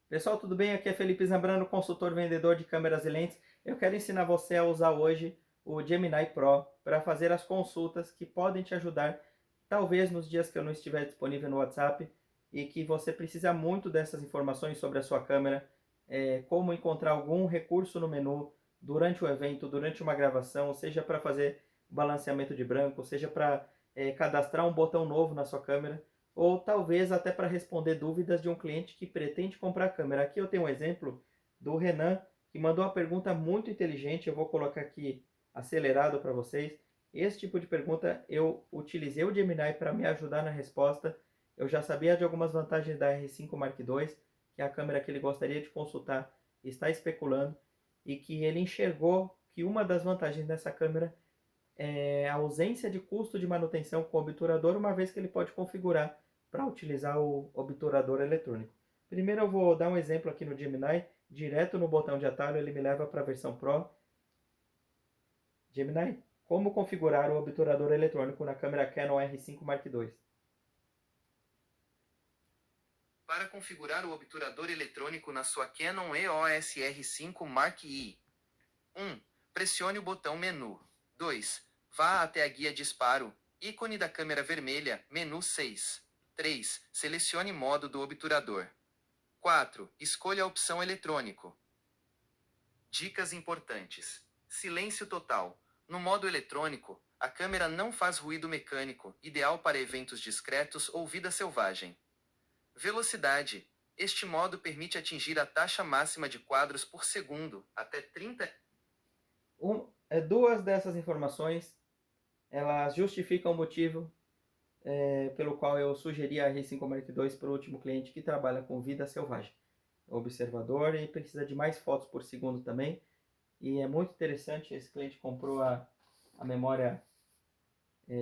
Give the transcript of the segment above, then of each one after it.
Pessoal, tudo bem? Aqui é Felipe Zambrano, consultor vendedor de câmeras e lentes. Eu quero ensinar você a usar hoje o Gemini Pro para fazer as consultas que podem te ajudar, talvez nos dias que eu não estiver disponível no WhatsApp e que você precisa muito dessas informações sobre a sua câmera, como encontrar algum recurso no menu durante o evento, durante uma gravação, seja para fazer balanceamento de branco, seja para cadastrar um botão novo na sua câmera ou talvez até para responder dúvidas de um cliente que pretende comprar a câmera. Aqui eu tenho um exemplo do Renan, que mandou uma pergunta muito inteligente, eu vou colocar aqui acelerado para vocês. Esse tipo de pergunta eu utilizei o Gemini para me ajudar na resposta. Eu já sabia de algumas vantagens da R5 Mark II, que é a câmera que ele gostaria de consultar está especulando, e que ele enxergou que uma das vantagens dessa câmera é a ausência de custo de manutenção com o obturador, uma vez que ele pode configurar para utilizar o obturador eletrônico. Primeiro eu vou dar um exemplo aqui no Gemini, direto no botão de atalho ele me leva para a versão Pro. Gemini, como configurar o obturador eletrônico na câmera Canon R5 Mark II? Para configurar o obturador eletrônico na sua Canon EOS R5 Mark I. 1. Pressione o botão Menu. 2. Vá até a guia Disparo, ícone da câmera vermelha, menu 6. 3. Selecione modo do obturador. 4. Escolha a opção eletrônico. Dicas importantes. Silêncio total. No modo eletrônico, a câmera não faz ruído mecânico, ideal para eventos discretos ou vida selvagem. Velocidade. Este modo permite atingir a taxa máxima de quadros por segundo, até 30. Duas dessas informações, elas justificam o motivo pelo qual eu sugeri a R5 Mark II para o último cliente que trabalha com vida selvagem. Observador e precisa de mais fotos por segundo também. E é muito interessante, esse cliente comprou a memória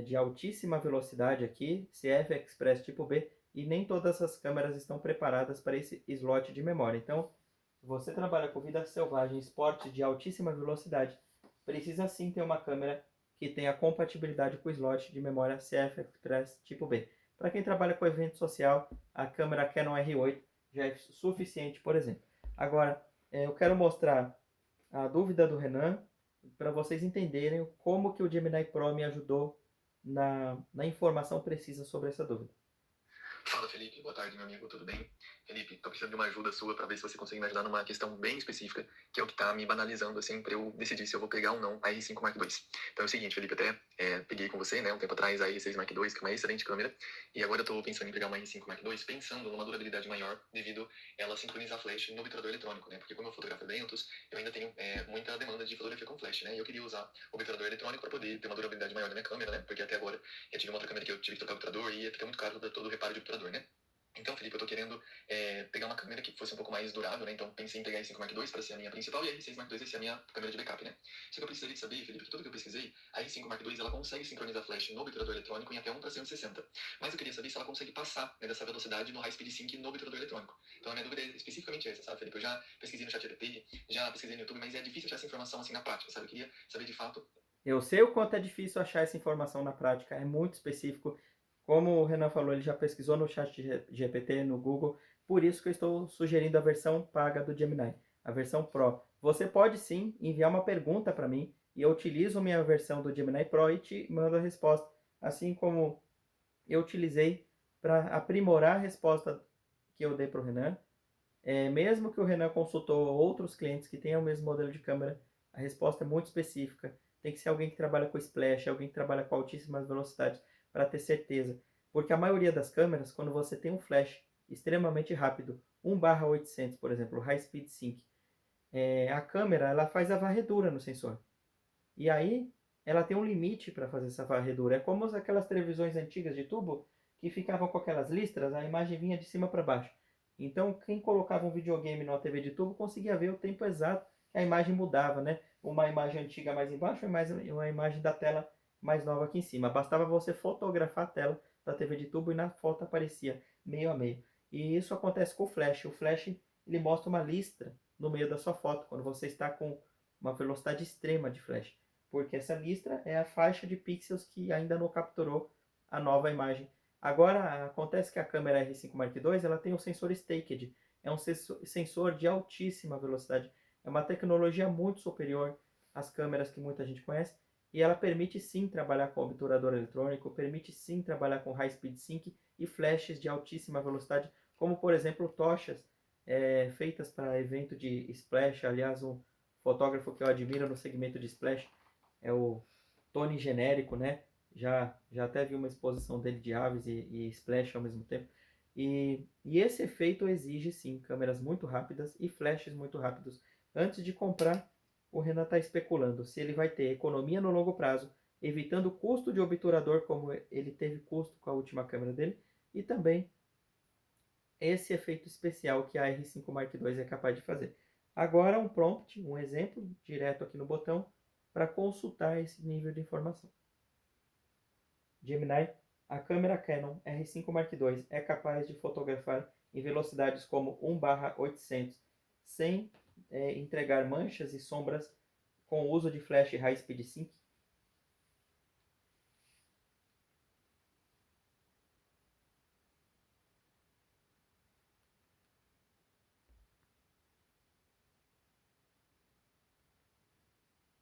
de altíssima velocidade aqui, CF Express tipo B, e nem todas as câmeras estão preparadas para esse slot de memória. Então, se você trabalha com vida selvagem, esporte de altíssima velocidade, precisa sim ter uma câmera que tenha compatibilidade com o slot de memória CF Express tipo B. Para quem trabalha com evento social, a câmera Canon R8 já é suficiente, por exemplo. Agora, eu quero mostrar a dúvida do Renan para vocês entenderem como que o Gemini Pro me ajudou na informação precisa sobre essa dúvida. Fala, Felipe. Boa tarde, meu amigo. Tudo bem? Felipe, tô precisando de uma ajuda sua para ver se você consegue me ajudar numa questão bem específica, que é o que tá me banalizando, assim, para eu decidir se eu vou pegar ou não a R5 Mark II. Então é o seguinte, Felipe, até peguei com você, né, um tempo atrás a R6 Mark II, que é uma excelente câmera, e agora eu tô pensando em pegar uma R5 Mark II, pensando numa durabilidade maior, devido ela sincronizar flash no obturador eletrônico, né, porque como eu fotografo eventos, eu ainda tenho muita demanda de fotografia com flash, né, e eu queria usar o obturador eletrônico para poder ter uma durabilidade maior da minha câmera, né, porque até agora eu tive uma outra câmera que eu tive que trocar o obturador e ia ficar muito caro todo o reparo de obturador, né. Então, Felipe, eu tô querendo pegar uma câmera que fosse um pouco mais durável, né? Então, pensei em pegar a R5 Mark II para ser a minha principal e a R6 Mark II vai ser a minha câmera de backup, né? Só que eu precisaria de saber, Felipe, que tudo que eu pesquisei, a R5 Mark II ela consegue sincronizar flash no obturador eletrônico em até 1/160. Mas eu queria saber se ela consegue passar, né, dessa velocidade no High Speed Sync no obturador eletrônico. Então, a minha dúvida é especificamente essa, sabe, Felipe? Eu já pesquisei no ChatGPT, já pesquisei no YouTube, mas é difícil achar essa informação assim na prática, sabe? Eu queria saber de fato. Eu sei o quanto é difícil achar essa informação na prática, é muito específico. Como o Renan falou, ele já pesquisou no chat GPT, no Google, por isso que eu estou sugerindo a versão paga do Gemini, a versão Pro. Você pode sim enviar uma pergunta para mim e eu utilizo minha versão do Gemini Pro e te mando a resposta, assim como eu utilizei para aprimorar a resposta que eu dei para o Renan. Mesmo que o Renan consultou outros clientes que tenham o mesmo modelo de câmera, a resposta é muito específica. Tem que ser alguém que trabalha com splash, alguém que trabalha com altíssimas velocidades, para ter certeza. Porque a maioria das câmeras, quando você tem um flash extremamente rápido, 1/800, por exemplo, High Speed Sync, a câmera ela faz a varredura no sensor. E aí ela tem um limite para fazer essa varredura. É como aquelas televisões antigas de tubo que ficavam com aquelas listras, a imagem vinha de cima para baixo. Então quem colocava um videogame numa TV de tubo conseguia ver o tempo exato que a imagem mudava, né? Uma imagem antiga mais embaixo e uma imagem da tela mais nova aqui em cima. Bastava você fotografar a tela da TV de tubo e na foto aparecia meio a meio. E isso acontece com o flash. O flash ele mostra uma listra no meio da sua foto quando você está com uma velocidade extrema de flash, porque essa listra é a faixa de pixels que ainda não capturou a nova imagem. Agora, acontece que a câmera R5 Mark II ela tem o sensor Staked, é um sensor de altíssima velocidade. É uma tecnologia muito superior às câmeras que muita gente conhece, e ela permite sim trabalhar com obturador eletrônico, permite sim trabalhar com high speed sync e flashes de altíssima velocidade, como por exemplo tochas feitas para evento de splash. Aliás, um fotógrafo que eu admiro no segmento de splash é o Tony Genérico, né? Já até vi uma exposição dele de aves e splash ao mesmo tempo. E esse efeito exige sim câmeras muito rápidas e flashes muito rápidos. Antes de comprar, o Renan está especulando se ele vai ter economia no longo prazo, evitando o custo de obturador, como ele teve custo com a última câmera dele, e também esse efeito especial que a R5 Mark II é capaz de fazer. Agora um prompt, um exemplo direto aqui no botão para consultar esse nível de informação. Gemini, a câmera Canon R5 Mark II é capaz de fotografar em velocidades como 1/800 sem entregar manchas e sombras com o uso de flash High Speed Sync?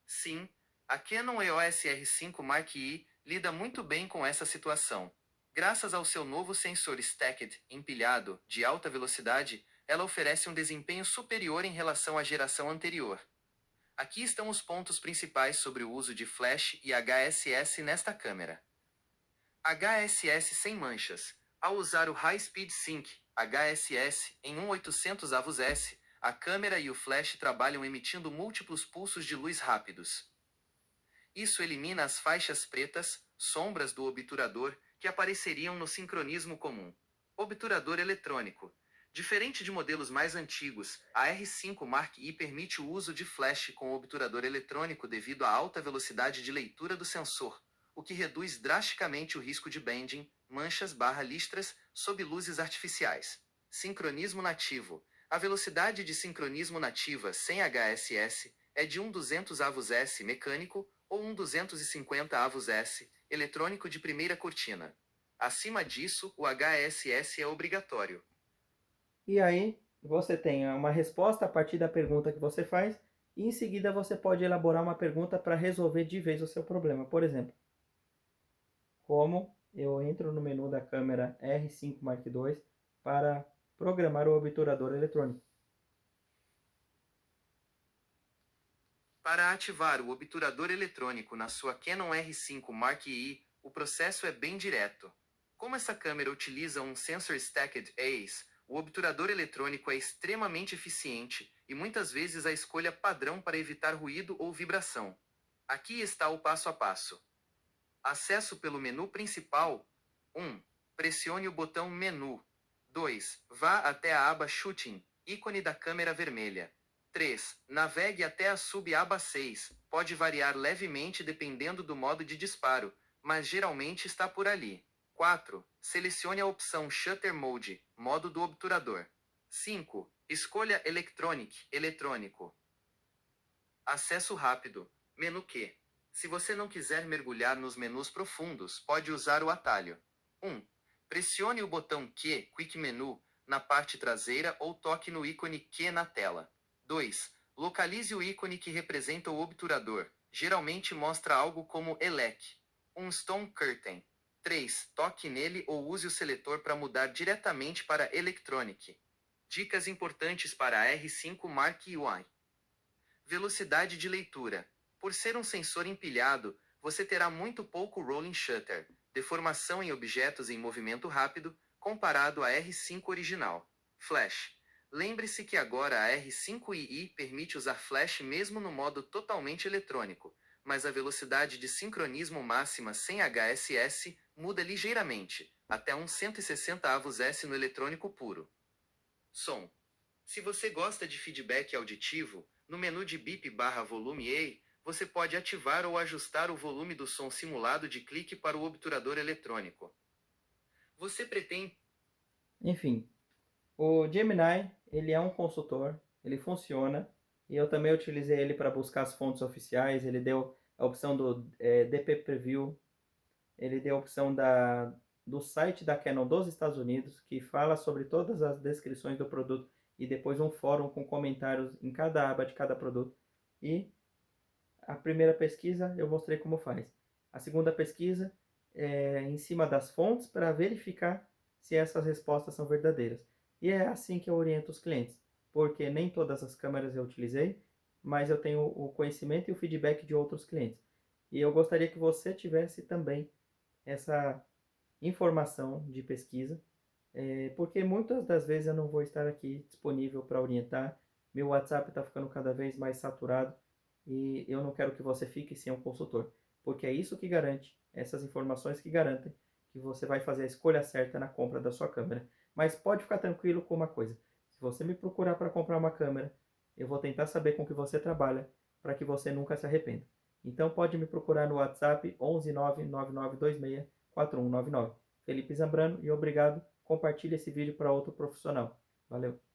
Sim, a Canon EOS R5 Mark I lida muito bem com essa situação. Graças ao seu novo sensor Stacked empilhado de alta velocidade, ela oferece um desempenho superior em relação à geração anterior. Aqui estão os pontos principais sobre o uso de flash e HSS nesta câmera. HSS sem manchas. Ao usar o High Speed Sync HSS em 1/800 a câmera e o flash trabalham emitindo múltiplos pulsos de luz rápidos. Isso elimina as faixas pretas, sombras do obturador, que apareceriam no sincronismo comum. Obturador eletrônico. Diferente de modelos mais antigos, a R5 Mark I permite o uso de flash com obturador eletrônico devido à alta velocidade de leitura do sensor, o que reduz drasticamente o risco de bending, manchas/listras, sob luzes artificiais. Sincronismo nativo. A velocidade de sincronismo nativa sem HSS é de 1/200 mecânico ou 1/250 eletrônico de primeira cortina. Acima disso, o HSS é obrigatório. E aí você tem uma resposta a partir da pergunta que você faz, e em seguida você pode elaborar uma pergunta para resolver de vez o seu problema. Por exemplo, como eu entro no menu da câmera R5 Mark II para programar o obturador eletrônico? Para ativar o obturador eletrônico na sua Canon R5 Mark I, o processo é bem direto. Como essa câmera utiliza um sensor Stacked ACE, o obturador eletrônico é extremamente eficiente e muitas vezes a escolha padrão para evitar ruído ou vibração. Aqui está o passo a passo. Acesso pelo menu principal. 1. Pressione o botão Menu. 2. Vá até a aba Shooting, ícone da câmera vermelha. 3. Navegue até a sub-aba 6, pode variar levemente dependendo do modo de disparo, mas geralmente está por ali. 4. Selecione a opção Shutter Mode, modo do obturador. 5. Escolha Electronic, eletrônico. Acesso rápido. Menu Q. Se você não quiser mergulhar nos menus profundos, pode usar o atalho. 1. Pressione o botão Q, Quick Menu, na parte traseira ou toque no ícone Q na tela. 2. Localize o ícone que representa o obturador. Geralmente mostra algo como ELEC. Um Stone Curtain. 3. Toque nele ou use o seletor para mudar diretamente para Electronic. Dicas importantes para a R5 Mark I. Velocidade de leitura. Por ser um sensor empilhado, você terá muito pouco rolling shutter, deformação em objetos em movimento rápido, comparado à R5 original. Flash. Lembre-se que agora a R5II permite usar flash mesmo no modo totalmente eletrônico, mas a velocidade de sincronismo máxima sem HSS muda ligeiramente, até uns 160 no eletrônico puro. Som. Se você gosta de feedback auditivo, no menu de bip/volume A, você pode ativar ou ajustar o volume do som simulado de clique para o obturador eletrônico. Você pretende... Enfim, o Gemini, ele é um consultor, ele funciona, e eu também utilizei ele para buscar as fontes oficiais. Ele deu a opção do DP Preview, ele deu a opção do site da Canon dos Estados Unidos, que fala sobre todas as descrições do produto e depois um fórum com comentários em cada aba de cada produto. E a primeira pesquisa eu mostrei como faz. A segunda pesquisa é em cima das fontes para verificar se essas respostas são verdadeiras. E é assim que eu oriento os clientes, porque nem todas as câmeras eu utilizei, mas eu tenho o conhecimento e o feedback de outros clientes. E eu gostaria que você tivesse também essa informação de pesquisa, porque muitas das vezes eu não vou estar aqui disponível para orientar. Meu WhatsApp está ficando cada vez mais saturado e eu não quero que você fique sem um consultor, porque é isso que garante, essas informações que garantem que você vai fazer a escolha certa na compra da sua câmera. Mas pode ficar tranquilo com uma coisa: se você me procurar para comprar uma câmera, eu vou tentar saber com que você trabalha para que você nunca se arrependa. Então pode me procurar no WhatsApp 11 99926 4199. Felipe Zambrano, e obrigado. Compartilhe esse vídeo para outro profissional. Valeu!